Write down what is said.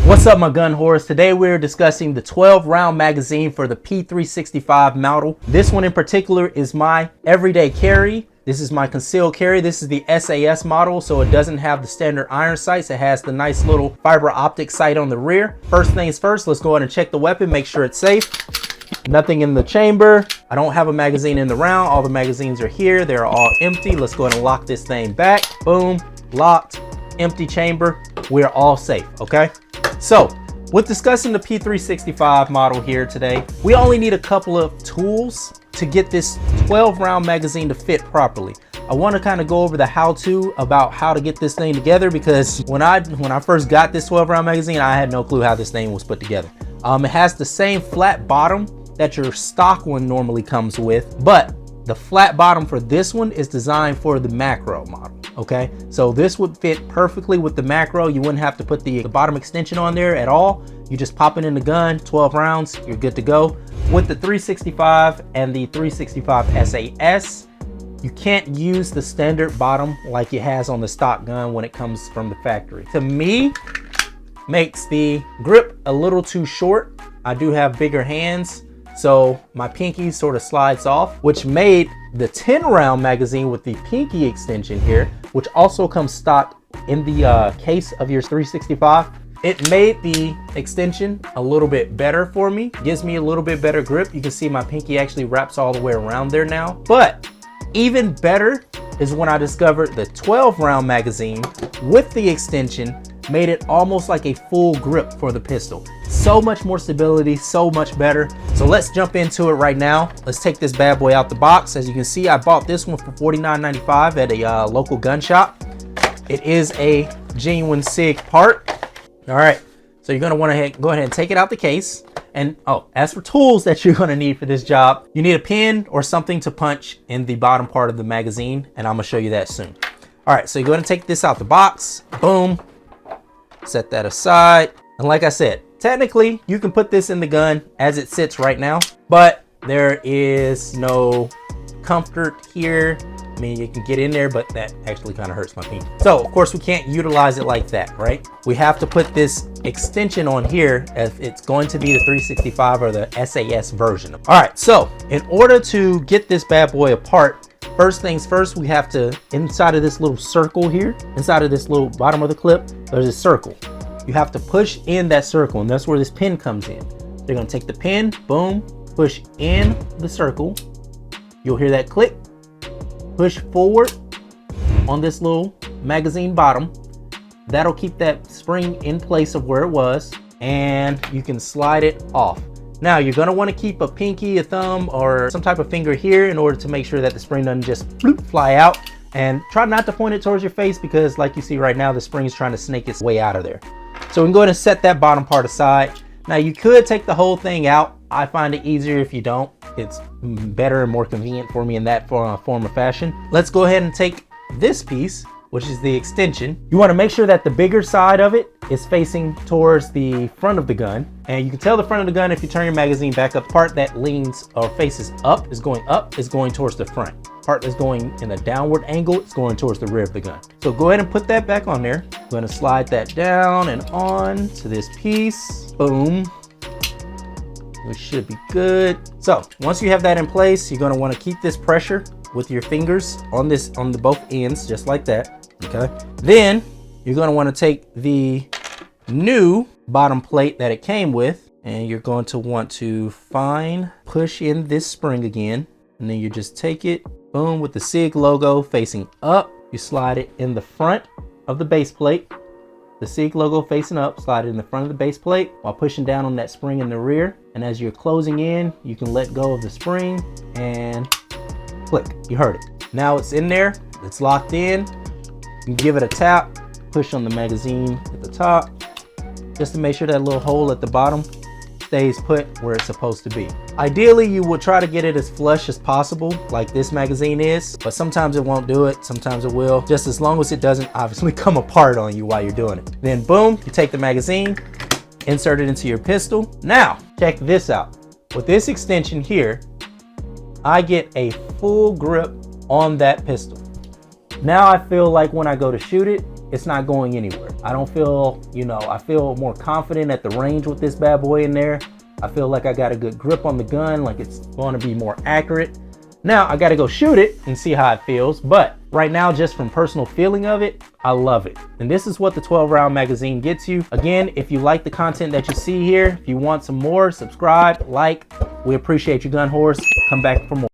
What's up, my gun whores? Today we're discussing the 12 round magazine for the P365 model. This one in particular is my everyday carry. This is my concealed carry. This is the SAS model, so it doesn't have the standard iron sights. It has the nice little fiber optic sight on the rear. First things first, let's go ahead and check the weapon, make sure it's safe. Nothing in the chamber. I don't have a magazine in the round. All the magazines are here. They're all empty. Let's go ahead and lock this thing back. Boom, locked, empty chamber. We're all safe, okay? So, with discussing the P365 model here today, we only need a couple of tools to get this 12 round magazine to fit properly. I want to kind of go over the how-to about how to get this thing together, because when I first got this 12 round magazine, I had no clue how this thing was put together. It has the same flat bottom that your stock one normally comes with, but the flat bottom for this one is designed for the macro model. Okay, so this would fit perfectly with the macro. You wouldn't have to put the bottom extension on there at all. You just pop it in the gun, 12 rounds, you're good to go. With the 365 and the 365 SAS, you can't use the standard bottom like it has on the stock gun when it comes from the factory. To me, makes the grip a little too short. I do have bigger hands, so my pinky sort of slides off, which made the 10 round magazine with the pinky extension here, which also comes stock in the case of your 365. It made the extension a little bit better for me, gives me a little bit better grip. You can see my pinky actually wraps all the way around there now. But even better is when I discovered the 12 round magazine with the extension made it almost like a full grip for the pistol. So much more stability, so much better. So let's jump into it right now. Let's take this bad boy out the box. As you can see, I bought this one for $49.95 at a local gun shop. It is a genuine Sig part. All right, so you're gonna wanna go ahead and take it out the case. And as for tools that you're gonna need for this job, you need a pen or something to punch in the bottom part of the magazine, and I'm gonna show you that soon. All right, so you're gonna take this out the box, boom, set that aside. And like I said, technically you can put this in the gun as it sits right now, but there is no comfort here. I mean, you can get in there, but that actually kind of hurts my pinky. So of course we can't utilize it like that, right? We have to put this extension on here if it's going to be the 365 or the SAS version. All right, so in order to get this bad boy apart, first things first, we have to, inside of this little circle here, inside of this little bottom of the clip, there's a circle. You have to push in that circle, and that's where this pin comes in. So you're gonna take the pin, boom, push in the circle. You'll hear that click. Push forward on this little magazine bottom. That'll keep that spring in place of where it was, and you can slide it off. Now you're gonna wanna keep a pinky, a thumb, or some type of finger here in order to make sure that the spring doesn't just bloop, fly out. And try not to point it towards your face, because like you see right now, the spring is trying to snake its way out of there. So we can go ahead and set that bottom part aside. Now you could take the whole thing out. I find it easier if you don't. It's better and more convenient for me in that form of fashion. Let's go ahead and take this piece, which is the extension. You want to make sure that the bigger side of it is facing towards the front of the gun. And you can tell the front of the gun if you turn your magazine back up. Part that leans or faces up is going towards the front. Part that's going in a downward angle is going towards the rear of the gun. So go ahead and put that back on there. I'm going to slide that down and on to this piece. Boom. We should be good. So once you have that in place, you're going to want to keep this pressure with your fingers on the both ends, just like that. Okay. Then you're going to want to take the new bottom plate that it came with, and you're going to want to push in this spring again, and then you just take it, boom, with the Sig logo facing up. You slide it in the front of the base plate. The Sig logo facing up, slide it in the front of the base plate while pushing down on that spring in the rear. And as you're closing in, you can let go of the spring and click. You heard it. Now it's in there. It's locked in. You can give it a tap, push on the magazine at the top, just to make sure that little hole at the bottom stays put where it's supposed to be. Ideally, you will try to get it as flush as possible, like this magazine is, but sometimes it won't do it, sometimes it will, just as long as it doesn't obviously come apart on you while you're doing it. Then boom, you take the magazine, insert it into your pistol. Now, check this out. With this extension here, I get a full grip on that pistol. Now I feel like when I go to shoot it, it's not going anywhere. I don't feel, you know, I feel more confident at the range with this bad boy in there. I feel like I got a good grip on the gun, like it's going to be more accurate. Now I got to go shoot it and see how it feels, but right now, just from personal feeling of it, I love it. And this is what the 12 round magazine gets you. Again, if you like the content that you see here, if you want some more, subscribe, like. We appreciate you, gun whores. Come back for more.